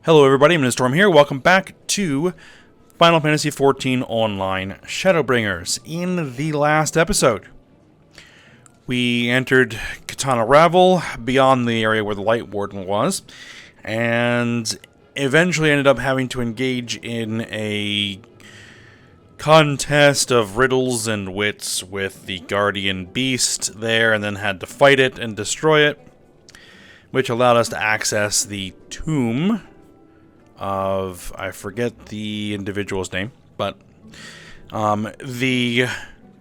Hello everybody, I'm Mr. Storm here. Welcome back to Final Fantasy XIV Online Shadowbringers. In the last episode, we entered Katana Ravel, beyond the area where the Light Warden was, and eventually ended up having to engage in a contest of riddles and wits with the Guardian Beast there, and then had to fight it and destroy it, which allowed us to access the tomb of, I forget the individual's name, but the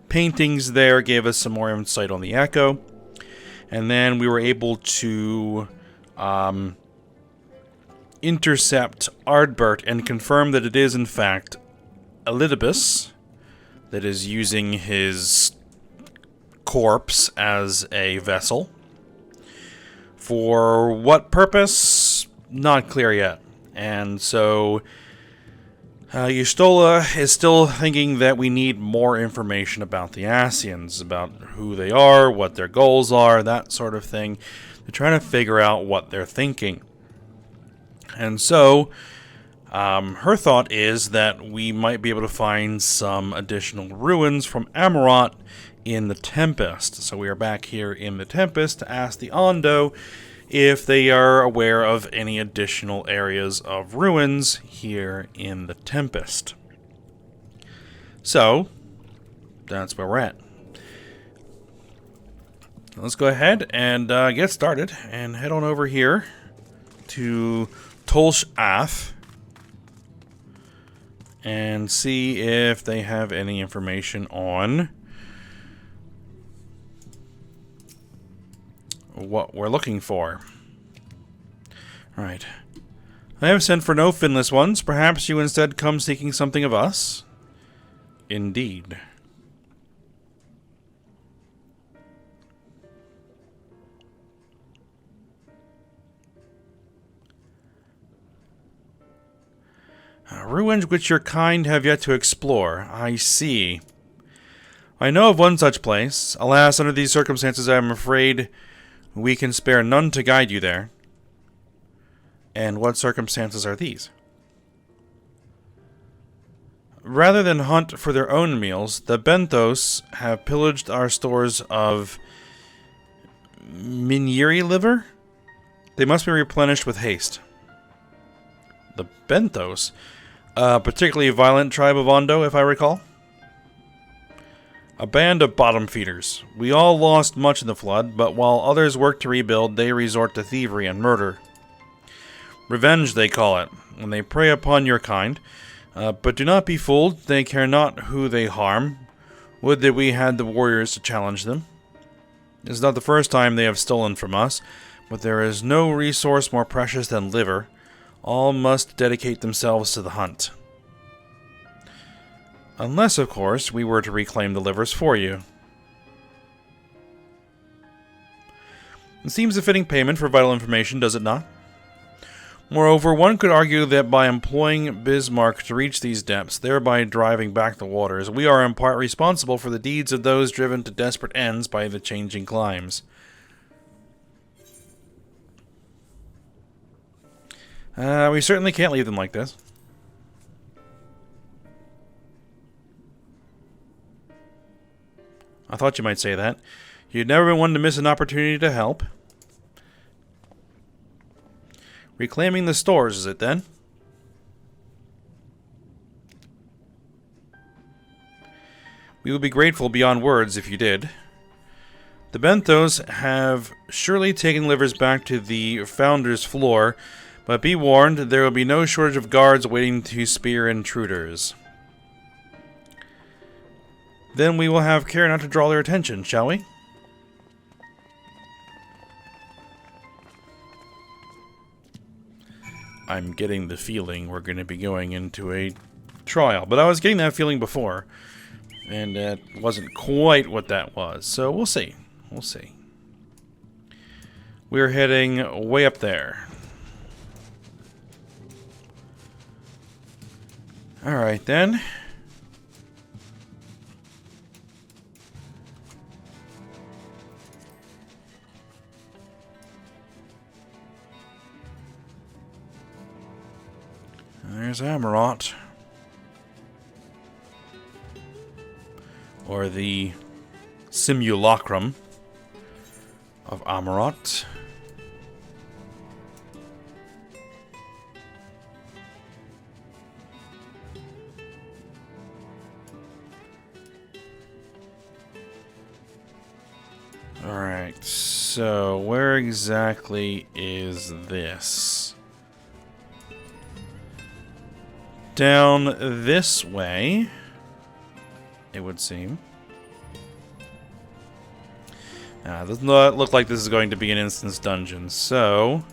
paintings there gave us some more insight on the Echo, and then we were able to intercept Ardbert and confirm that it is in fact Elidibus that is using his corpse as a vessel. For what purpose? Not clear yet. And so, Yustola is still thinking that we need more information about the Ascians, about who they are, what their goals are, that sort of thing. They're trying to figure out what they're thinking. And so, her thought is that we might be able to find some additional ruins from Amarant in the Tempest. So we are back here in the Tempest to ask the Ondo if they are aware of any additional areas of ruins here in the Tempest. So, that's where we're at. Let's go ahead and get started and head on over here to Tolsh Ath and see if they have any information on what we're looking for. Alright. I have sent for no finless ones. Perhaps you instead come seeking something of us? Indeed. Ruins which your kind have yet to explore. I see. I know of one such place. Alas, under these circumstances, I am afraid we can spare none to guide you there. And what circumstances are these? Rather than hunt for their own meals, the Benthos have pillaged our stores of Minyiri liver? They must be replenished with haste. The Benthos? A particularly violent tribe of Ondo, if I recall. A band of bottom feeders. We all lost much in the flood, but while others work to rebuild, they resort to thievery and murder. Revenge, they call it, when they prey upon your kind. But do not be fooled, they care not who they harm. Would that we had the warriors to challenge them. It is not the first time they have stolen from us, but there is no resource more precious than liver. All must dedicate themselves to the hunt. Unless, of course, we were to reclaim the livers for you. It seems a fitting payment for vital information, does it not? Moreover, one could argue that by employing Bismarck to reach these depths, thereby driving back the waters, we are in part responsible for the deeds of those driven to desperate ends by the changing climes. We certainly can't leave them like this. I thought you might say that. You'd never been one to miss an opportunity to help. Reclaiming the stores, is it then? We would be grateful beyond words if you did. The Benthos have surely taken livers back to the Founder's floor, but be warned, there will be no shortage of guards waiting to spear intruders. Then we will have care not to draw their attention, shall we? I'm getting the feeling we're going to be going into a trial. But I was getting that feeling before, and it wasn't quite what that was. So we'll see. We'll see. We're heading way up there. Alright then. There's Amarot. Or the simulacrum of Amarot. Alright, so where exactly is this? Down this way, it would seem. Does not look like this is going to be an instance dungeon, so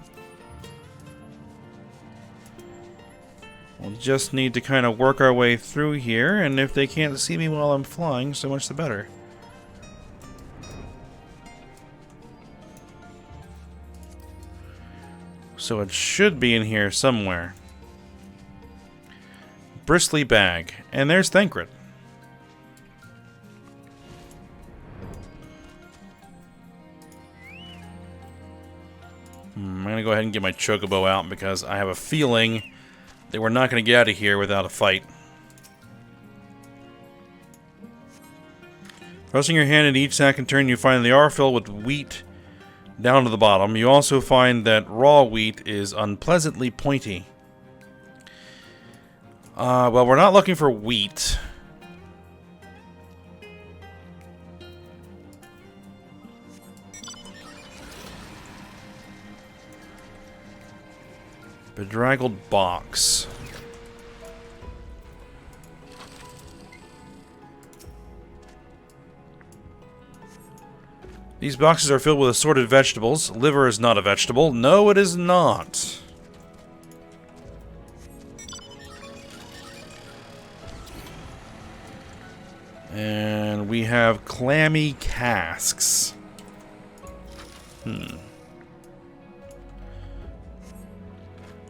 we'll just need to kind of work our way through here, and if they can't see me while I'm flying, so much the better. So it should be in here somewhere. Bristly bag. And there's Thancred. I'm going to go ahead and get my chocobo out because I have a feeling that we're not going to get out of here without a fight. Thrusting your hand into each sack in turn, you find they are filled with wheat down to the bottom. You also find that raw wheat is unpleasantly pointy. Well, we're not looking for wheat. Bedraggled box. These boxes are filled with assorted vegetables. Liver is not a vegetable. No, it is not. And we have clammy casks.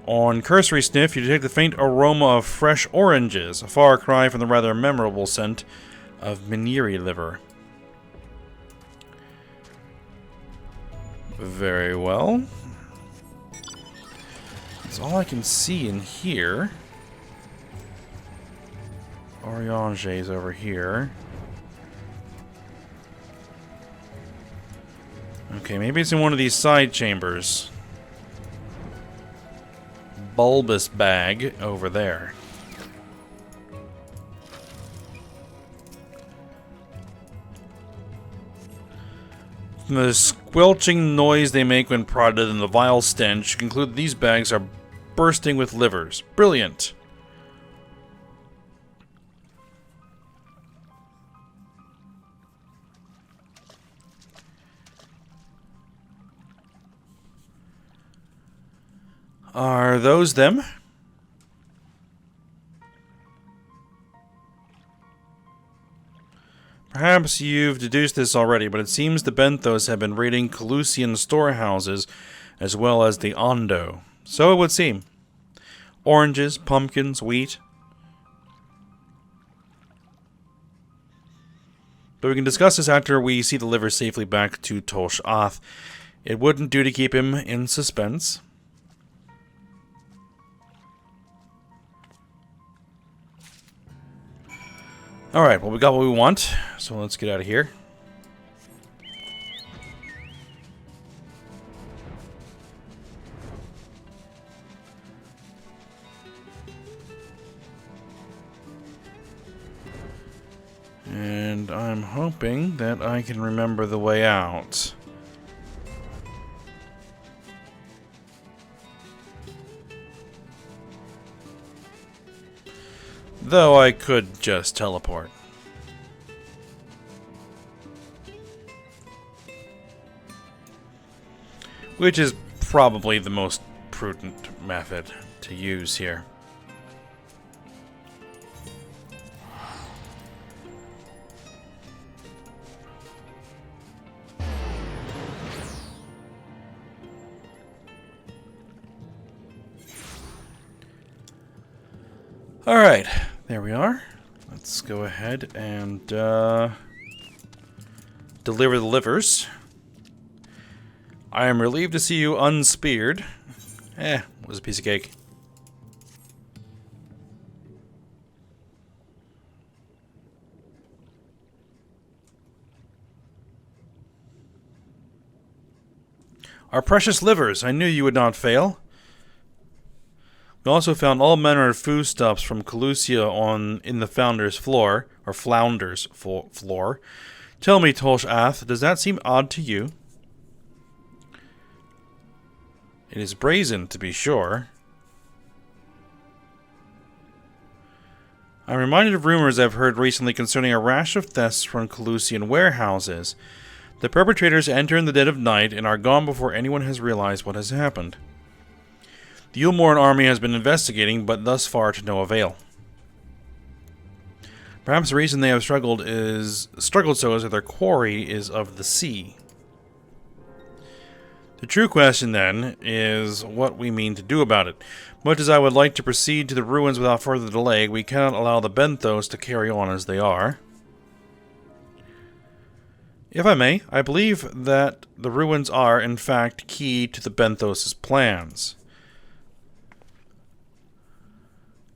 On cursory sniff, you detect the faint aroma of fresh oranges, a far cry from the rather memorable scent of Miniri liver. Very well. That's all I can see in here. Eorzea is over here. Okay, maybe it's in one of these side chambers. Bulbous bag over there. From the squelching noise they make when prodded and the vile stench, you conclude that these bags are bursting with livers. Brilliant. Are those them? Perhaps you've deduced this already, but it seems the Benthos have been raiding Colusian storehouses as well as the Ondo. So it would seem. Oranges, pumpkins, wheat. But we can discuss this after we see the liver safely back to Tolsh Oth. It wouldn't do to keep him in suspense. Alright, well, we got what we want, so let's get out of here. And I'm hoping that I can remember the way out. Though I could just teleport. Which is probably the most prudent method to use here. Alright, there we are. Let's go ahead and deliver the livers. I am relieved to see you unspeared. Was a piece of cake. Our precious livers! I knew you would not fail. We also found all manner of foodstuffs from Eorzea in the Founder's floor, or Flounder's floor. Tell me, Tolsh-Ath, does that seem odd to you? It is brazen, to be sure. I'm reminded of rumors I've heard recently concerning a rash of thefts from Eorzean warehouses. The perpetrators enter in the dead of night and are gone before anyone has realized what has happened. The Ulmoran army has been investigating, but thus far to no avail. Perhaps the reason they have struggled so is that their quarry is of the sea. The true question, then, is what we mean to do about it. Much as I would like to proceed to the ruins without further delay, we cannot allow the Benthos to carry on as they are. If I may, I believe that the ruins are, in fact, key to the Benthos' plans.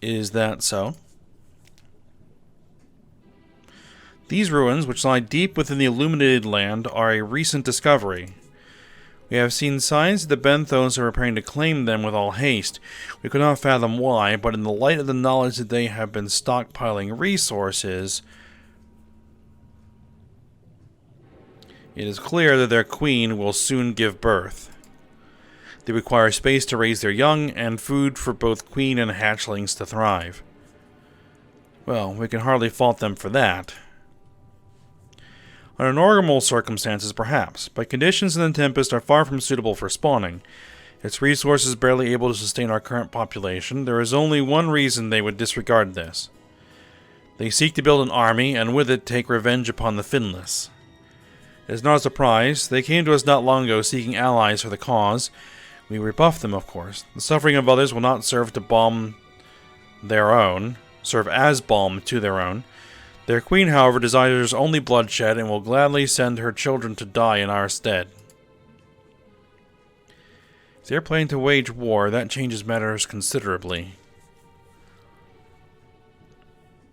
Is that so? These ruins, which lie deep within the illuminated land, are a recent discovery. We have seen signs that the Benthos are preparing to claim them with all haste. We could not fathom why, but in the light of the knowledge that they have been stockpiling resources, it is clear that their queen will soon give birth. They require space to raise their young, and food for both queen and hatchlings to thrive. Well, we can hardly fault them for that. Under normal circumstances, perhaps, but conditions in the Tempest are far from suitable for spawning. Its resources barely able to sustain our current population. There is only one reason they would disregard this. They seek to build an army, and with it take revenge upon the Finless. It is not a surprise. They came to us not long ago seeking allies for the cause. We rebuffed them, of course. The suffering of others will not serve as balm to their own. Their queen, however, desires only bloodshed and will gladly send her children to die in our stead. If they are planning to wage war, that changes matters considerably.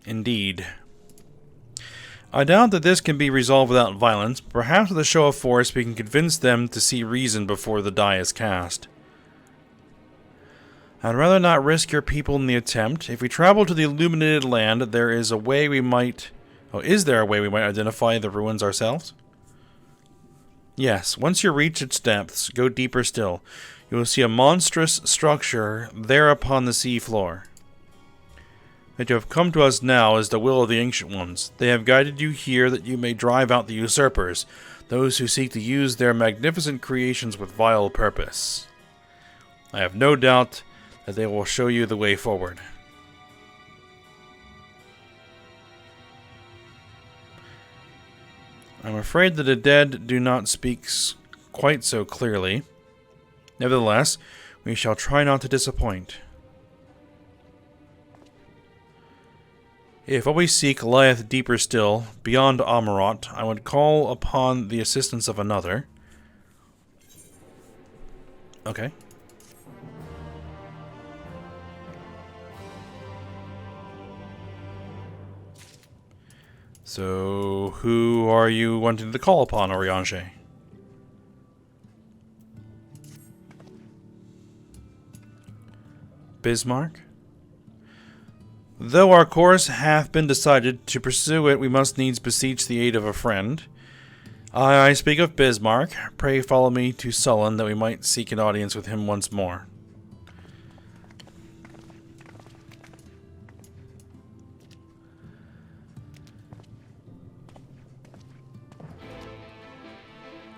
Indeed. I doubt that this can be resolved without violence, but perhaps with a show of force we can convince them to see reason before the die is cast. I'd rather not risk your people in the attempt. If we travel to the illuminated land, is there a way we might identify the ruins ourselves? Yes, once you reach its depths, go deeper still. You will see a monstrous structure there upon the sea floor. That you have come to us now is the will of the Ancient Ones. They have guided you here that you may drive out the usurpers, those who seek to use their magnificent creations with vile purpose. I have no doubt that they will show you the way forward. I'm afraid that the dead do not speak quite so clearly. Nevertheless, we shall try not to disappoint. If what we seek lieth deeper still, beyond Amarot, I would call upon the assistance of another. Okay. So, who are you wanting to call upon, Oriange? Bismarck? Though our course hath been decided, to pursue it we must needs beseech the aid of a friend. I speak of Bismarck. Pray follow me to Sullen, that we might seek an audience with him once more.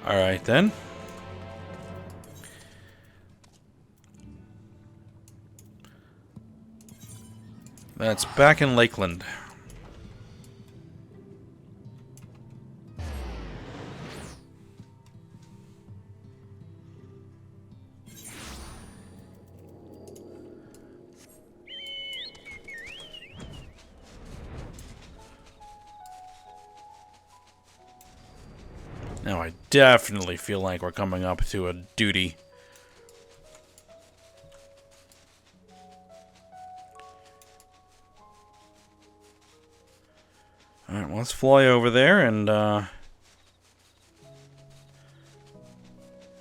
Alright then. That's back in Lakeland. Now I definitely feel like we're coming up to a duty. Alright, well, let's fly over there and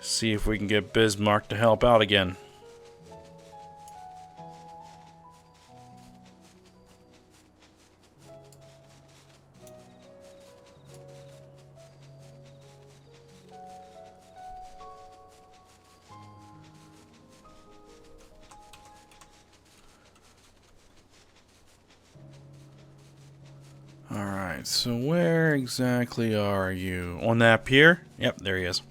see See if we can get Bismarck to help out again. Alright, so where exactly are you? On that pier? Yep, there he is.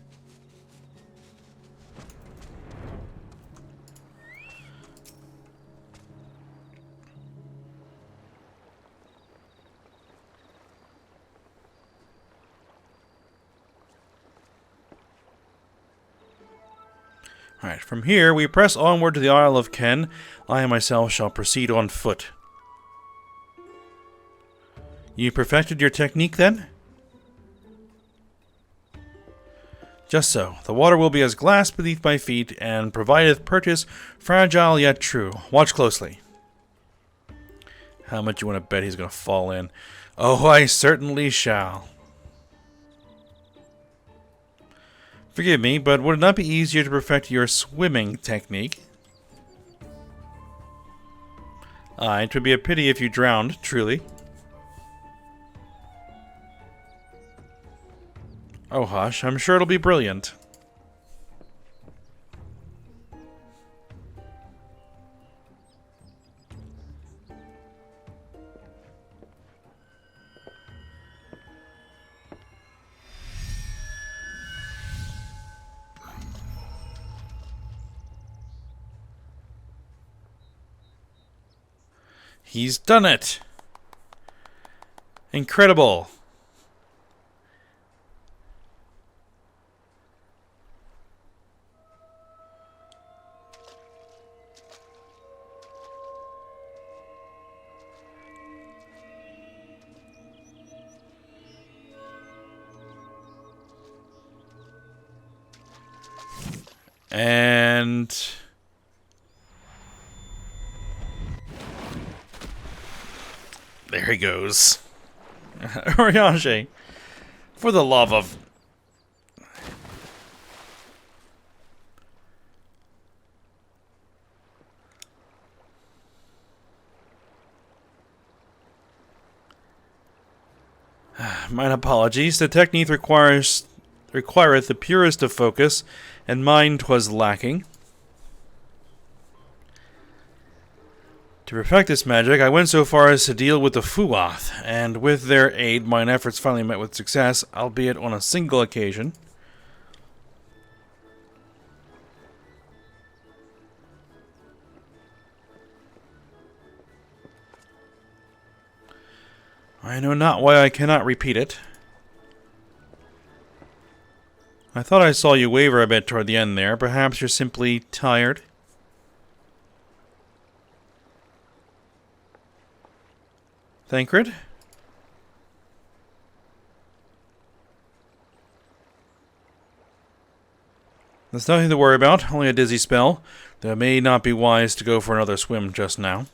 Alright, from here we press onward to the Isle of Ken. I myself shall proceed on foot. You perfected your technique then? Just so. The water will be as glass beneath my feet, and provideth purchase fragile yet true. Watch closely. How much you want to bet he's going to fall in? Oh, I certainly shall. Forgive me, but would it not be easier to perfect your swimming technique? Aye, it would be a pity if you drowned, truly. Oh hush, I'm sure it'll be brilliant. He's done it! Incredible! And there he goes. Eorzea, for the love of... Mine apologies. The technique requireth the purest of focus, and mine 'twas lacking. To perfect this magic, I went so far as to deal with the Fuath, and with their aid, mine efforts finally met with success, albeit on a single occasion. I know not why I cannot repeat it. I thought I saw you waver a bit toward the end there. Perhaps you're simply tired? Thancred? There's nothing to worry about, only a dizzy spell, though it may not be wise to go for another swim just now.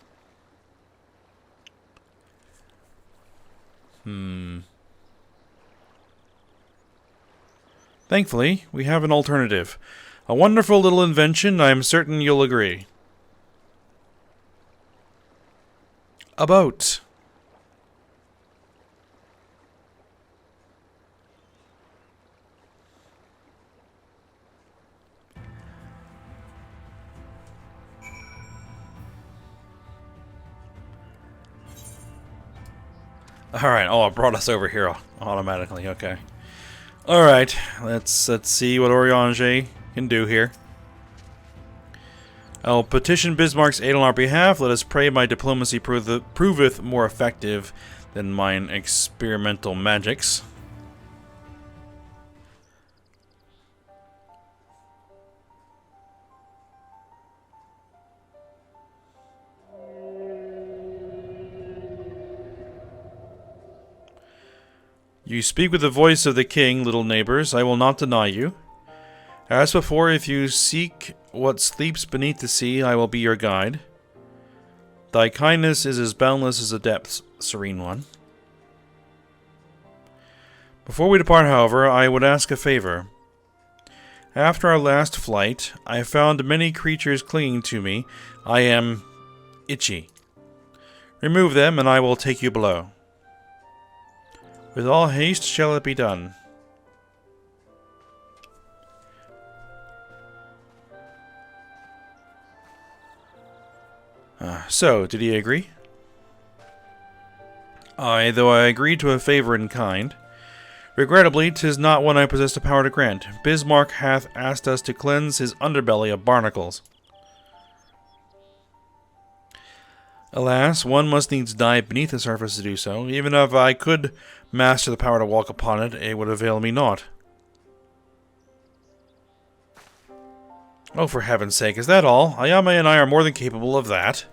Thankfully, we have an alternative. A wonderful little invention, I am certain you'll agree. A boat. Alright, oh, it brought us over here automatically, okay. Alright, let's see what Eorzea can do here. I'll petition Bismarck's aid on our behalf. Let us pray my diplomacy proveth more effective than mine experimental magics. You speak with the voice of the king, little neighbors. I will not deny you. As before, if you seek what sleeps beneath the sea, I will be your guide. Thy kindness is as boundless as the depths, serene one. Before we depart, however, I would ask a favor. After our last flight, I found many creatures clinging to me. I am itchy. Remove them, and I will take you below. With all haste shall it be done. So, did he agree? Aye, though I agreed to a favour in kind. Regrettably, 'tis not one I possess the power to grant. Bismarck hath asked us to cleanse his underbelly of barnacles. Alas, one must needs dive beneath the surface to do so. Even if I could master the power to walk upon it, it would avail me naught. Oh, for heaven's sake, is that all? Ayame and I are more than capable of that.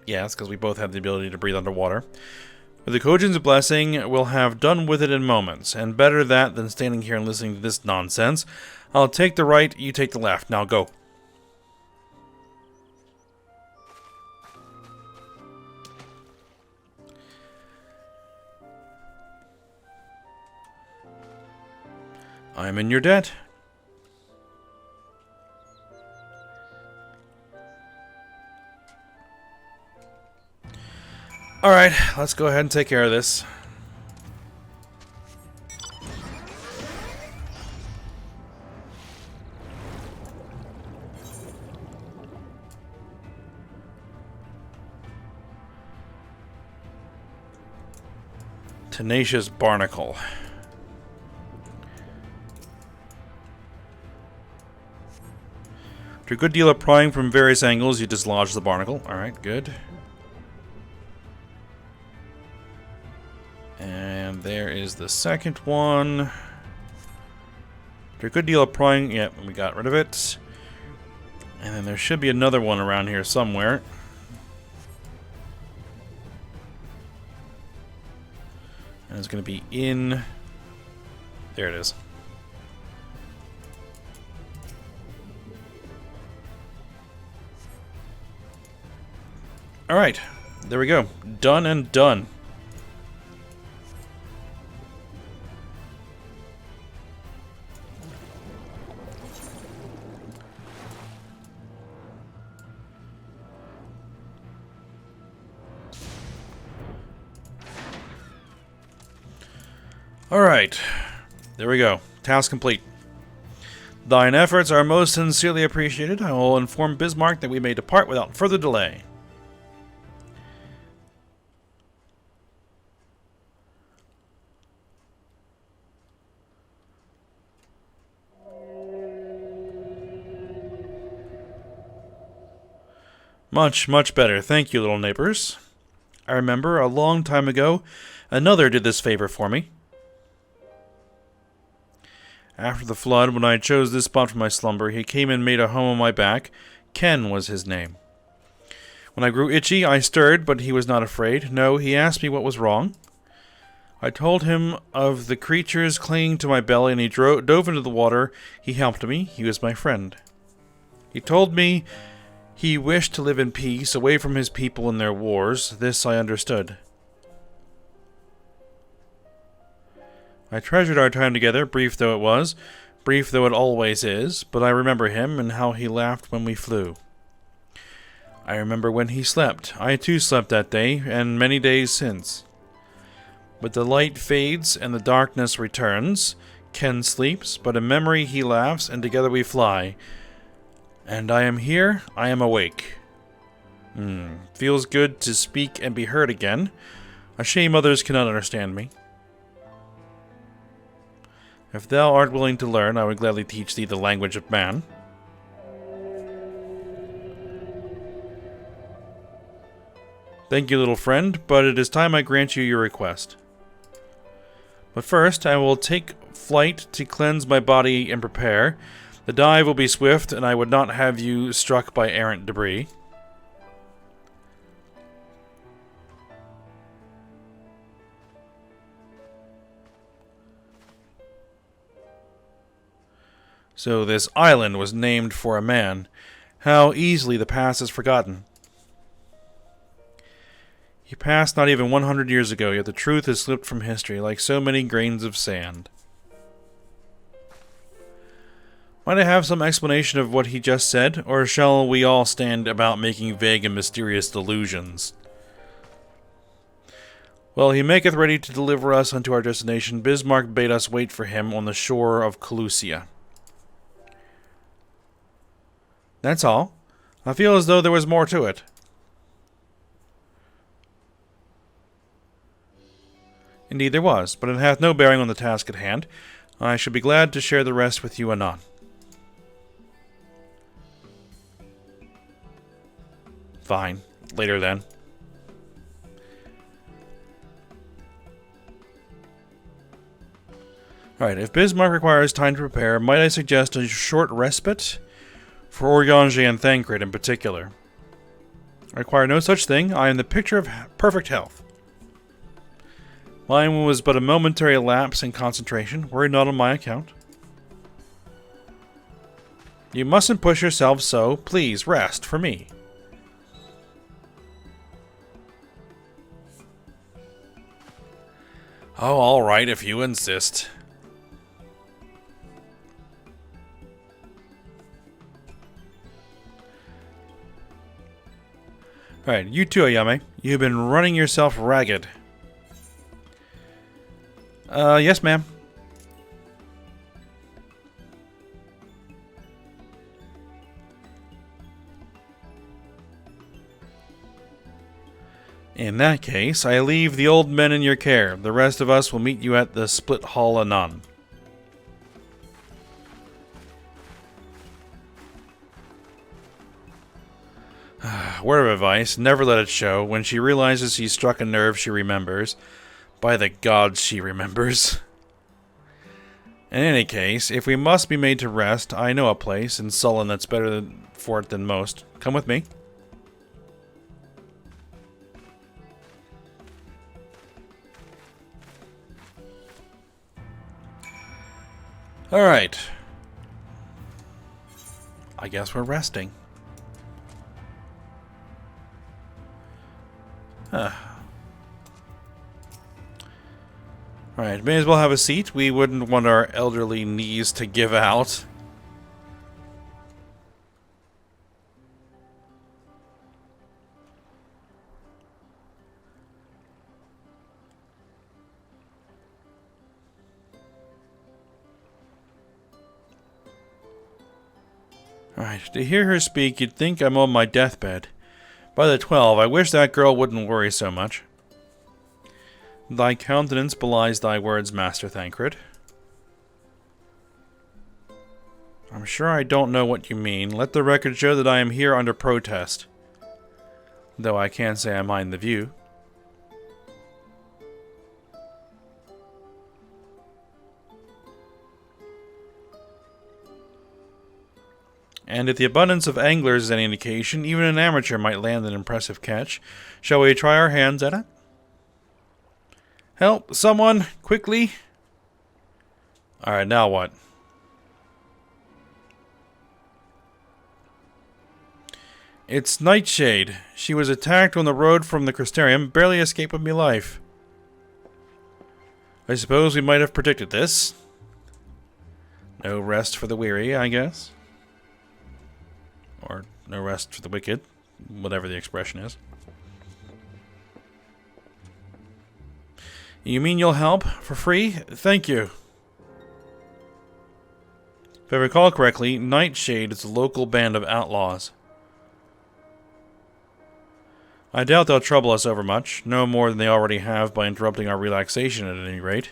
Yes, because we both have the ability to breathe underwater. With the Kojin's blessing, we'll have done with it in moments, and better that than standing here and listening to this nonsense. I'll take the right, you take the left. Now go. I am in your debt. Alright, let's go ahead and take care of this. Tenacious barnacle. After a good deal of prying from various angles, you dislodge the barnacle. Alright, good. And there is the second one. After a good deal of prying, yep, we got rid of it. And then there should be another one around here somewhere. And it's going to be in... There it is. Alright, there we go. Done and done. Alright, there we go. Task complete. Thine efforts are most sincerely appreciated. I will inform Bismarck that we may depart without further delay. Much, much better. Thank you, little neighbors. I remember, a long time ago, another did this favor for me. After the flood, when I chose this spot for my slumber, he came and made a home on my back. Ken was his name. When I grew itchy, I stirred, but he was not afraid. No, he asked me what was wrong. I told him of the creatures clinging to my belly, and he dove into the water. He helped me. He was my friend. He told me he wished to live in peace, away from his people and their wars. This I understood. I treasured our time together, brief though it was, brief though it always is, but I remember him and how he laughed when we flew. I remember when he slept. I too slept that day, and many days since. But the light fades and the darkness returns. Ken sleeps, but in memory he laughs, and together we fly. And I am here, I am awake. Feels good to speak and be heard again. A shame others cannot understand me. If thou art willing to learn, I would gladly teach thee the language of man. Thank you, little friend, but it is time I grant you your request. But first, I will take flight to cleanse my body and prepare. The dive will be swift, and I would not have you struck by errant debris. So this island was named for a man. How easily the past is forgotten. He passed not even 100 years ago, yet the truth has slipped from history like so many grains of sand. Might I have some explanation of what he just said, or shall we all stand about making vague and mysterious delusions? Well, he maketh ready to deliver us unto our destination. Bismarck bade us wait for him on the shore of Calusia. That's all. I feel as though there was more to it. Indeed there was, but it hath no bearing on the task at hand. I should be glad to share the rest with you anon. Fine. Later then. Alright, if Bismarck requires time to prepare, might I suggest a short respite? For Eorzea and Thancred in particular. I require no such thing. I am the picture of perfect health. Mine was but a momentary lapse in concentration. Worry not on my account. You mustn't push yourself so. Please, rest for me. Oh, all right, if you insist. Alright, you too, Ayame. You've been running yourself ragged. Yes, ma'am. In that case, I leave the old men in your care. The rest of us will meet you at the split hall anon. Word of advice, never let it show. When she realizes she's struck a nerve, she remembers. By the gods, she remembers. In any case, if we must be made to rest, I know a place in Sullen that's better for it than most. Come with me. Alright. I guess we're resting. Alright, may as well have a seat. We wouldn't want our elderly knees to give out. Alright, to hear her speak, you'd think I'm on my deathbed. By the 12, I wish that girl wouldn't worry so much. Thy countenance belies thy words, Master Thancred. I'm sure I don't know what you mean. Let the record show that I am here under protest. Though I can't say I mind the view. And if the abundance of anglers is any indication, even an amateur might land an impressive catch. Shall we try our hands at it? Help! Someone! Quickly! Alright, now what? It's Nightshade. She was attacked on the road from the Crystarium, barely escaped with me life. I suppose we might have predicted this. No rest for the weary, I guess. Or no rest for the wicked, whatever the expression is. You mean you'll help? For free? Thank you. If I recall correctly, Nightshade is a local band of outlaws. I doubt they'll trouble us overmuch, no more than they already have by interrupting our relaxation at any rate.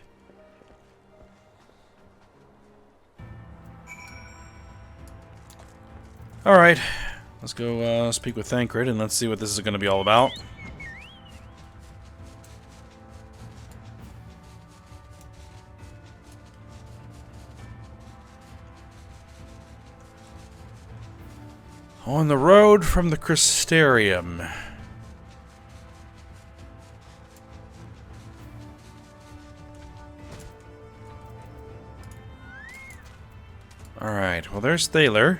Alright, let's go speak with Thancred and let's see what this is going to be all about. On the road from the Crystarium. Alright, well there's Thaler.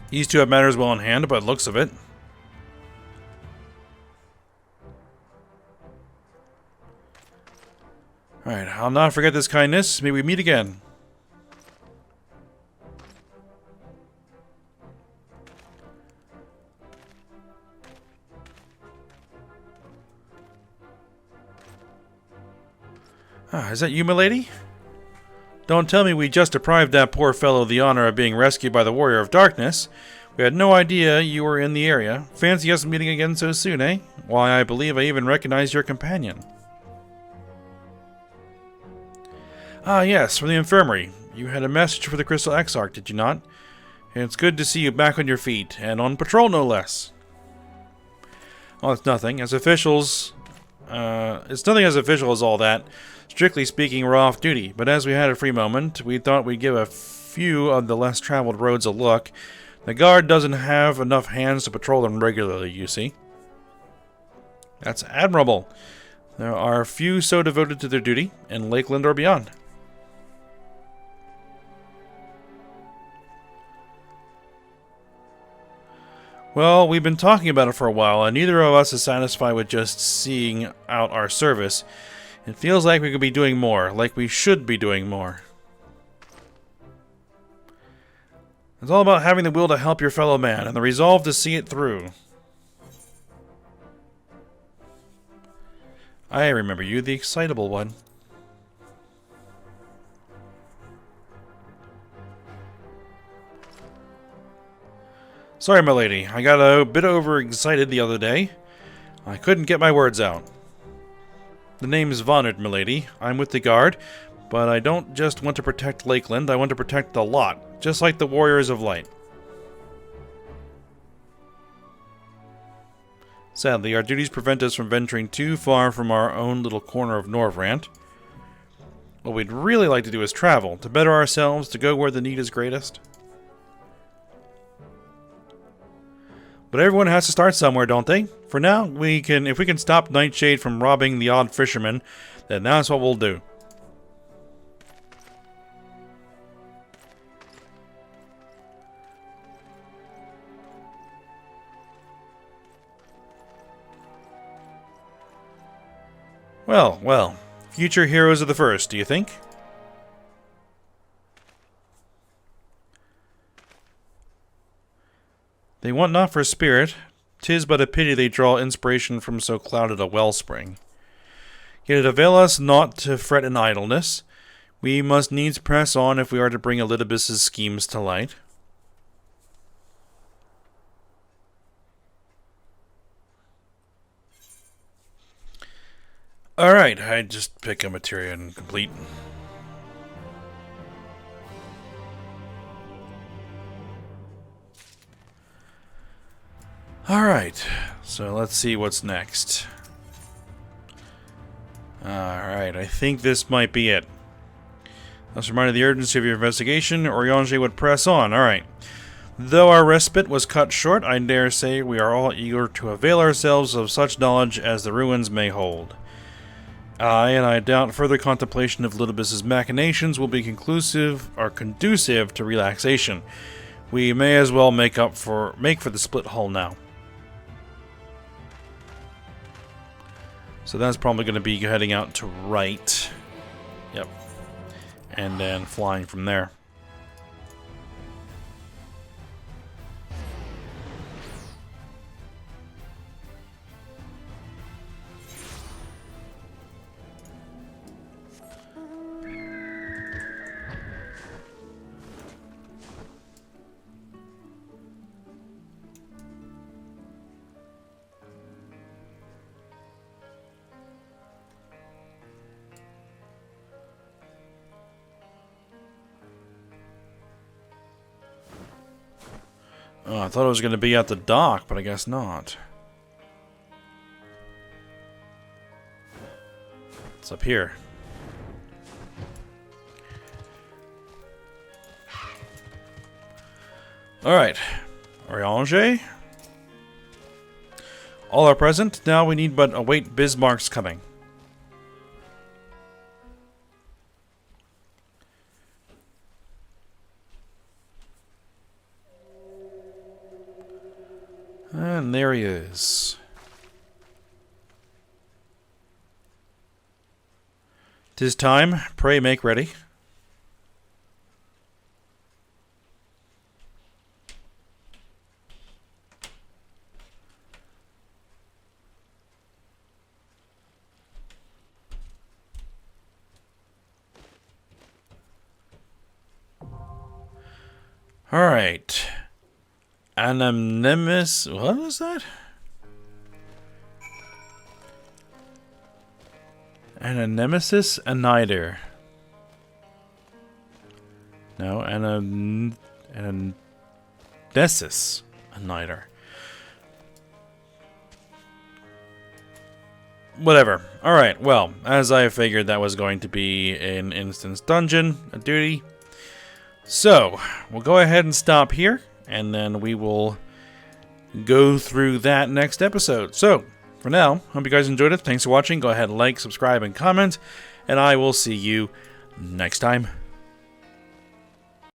These two have matters well in hand, by the looks of it. Alright, I'll not forget this kindness. May we meet again. Ah, is that you, milady? Don't tell me we just deprived that poor fellow of the honor of being rescued by the Warrior of Darkness. We had no idea you were in the area. Fancy us meeting again so soon, eh? Why, I believe I even recognize your companion. Ah, yes, from the infirmary. You had a message for the Crystal Exarch, did you not? It's good to see you back on your feet, and on patrol no less. Oh, it's nothing. As officials... it's nothing as official as all that. Strictly speaking, we're off duty, but as we had a free moment, we thought we'd give a few of the less traveled roads a look. The guard doesn't have enough hands to patrol them regularly, you see. That's admirable. There are few so devoted to their duty, in Lakeland or beyond. Well, we've been talking about it for a while, and neither of us is satisfied with just seeing out our service. It feels like we could be doing more, like we should be doing more. It's all about having the will to help your fellow man, and the resolve to see it through. I remember you, the excitable one. Sorry, my lady. I got a bit overexcited the other day. I couldn't get my words out. The name is Vonard, milady. I'm with the guard, but I don't just want to protect Lakeland, I want to protect the lot, just like the Warriors of Light. Sadly, our duties prevent us from venturing too far from our own little corner of Norvrant. What we'd really like to do is travel, to better ourselves, to go where the need is greatest. But everyone has to start somewhere, don't they? For now, if we can stop Nightshade from robbing the odd fisherman, then that's what we'll do. Well, well. Future heroes of the first, do you think? They want not for spirit, 'tis but a pity they draw inspiration from so clouded a wellspring. Yet it avail us not to fret in idleness. We must needs press on if we are to bring Elidibus's schemes to light. Alright, I just pick a materia and complete. Alright, so let's see what's next. Alright, I think this might be it. Let's remind of the urgency of your investigation, Eorzea would press on. Alright. Though our respite was cut short, I dare say we are all eager to avail ourselves of such knowledge as the ruins may hold. Aye, and I doubt further contemplation of Elidibus's machinations will be conducive to relaxation. We may as well make for the split hull now. So that's probably going to be heading out to right. Yep. And then flying from there. Oh, I thought it was going to be at the dock, but I guess not. It's up here. Alright. Eorzea? All are present. Now we need but await Bismarck's coming. And there he is. 'Tis time. Pray make ready. Alright. Anonymous. What was that? Anonymous's Annider. No, Anamnesis Annider. Whatever. Alright, well, as I figured that was going to be an instance dungeon, a duty. So, we'll go ahead and stop here, and then we will go through that next episode. So, for now, hope you guys enjoyed it. Thanks for watching. Go ahead and like, subscribe, and comment, and I will see you next time.